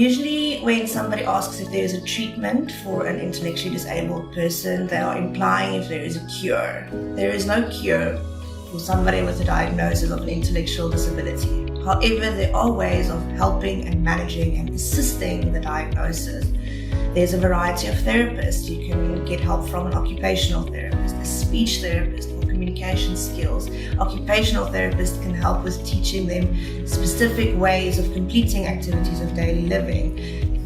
Usually when somebody asks if there is a treatment for an intellectually disabled person, they are implying if there is a cure. There is no cure for somebody with a diagnosis of an intellectual disability. However, there are ways of helping and managing and assisting the diagnosis. There's a variety of therapists. You can get help from an occupational therapist, a speech therapist for communication skills. Occupational therapists can help with teaching them specific ways of completing activities of daily living.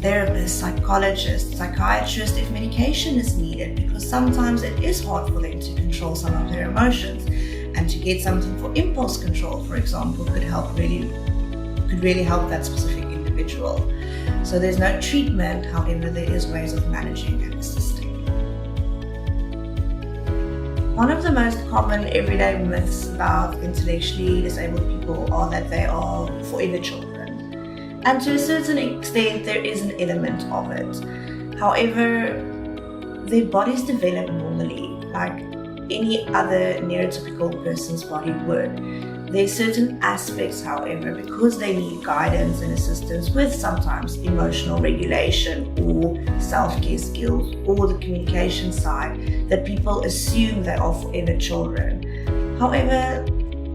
Therapists, psychologists, psychiatrists if medication is needed, because sometimes it is hard for them to control some of their emotions. And to get something for impulse control, for example, could really help that specific individual. So there's no treatment, however, there is ways of managing and assisting. One of the most common everyday myths about intellectually disabled people are that they are forever children. And to a certain extent, there is an element of it. However, their bodies develop normally, like any other neurotypical person's body would. There are certain aspects, however, because they need guidance and assistance with sometimes emotional regulation or self-care skills or the communication side, that people assume they are forever children. However,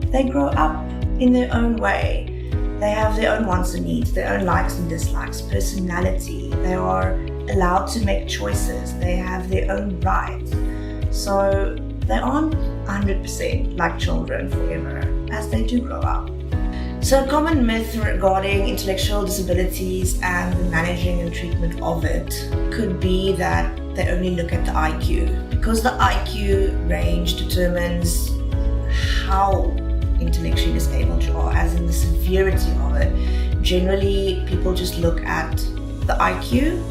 they grow up in their own way. They have their own wants and needs, their own likes and dislikes, personality. They are allowed to make choices. They have their own rights. So they aren't 100% like children forever, as they do grow up. So a common myth regarding intellectual disabilities and the managing and treatment of it could be that they only look at the IQ. Because the IQ range determines how intellectually disabled you are, as in the severity of it. Generally, people just look at the IQ,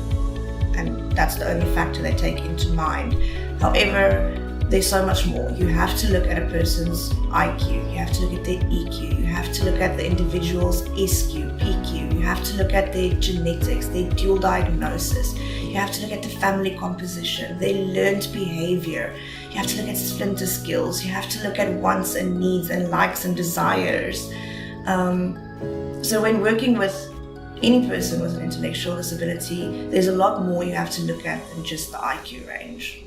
and that's the only factor they take into mind. However, there's so much more. You have to look at a person's IQ, you have to look at their EQ, you have to look at the individual's SQ, PQ, you have to look at their genetics, their dual diagnosis, you have to look at the family composition, their learned behavior, you have to look at splinter skills, you have to look at wants and needs and likes and desires. So when working with any person with an intellectual disability, there's a lot more you have to look at than just the IQ range.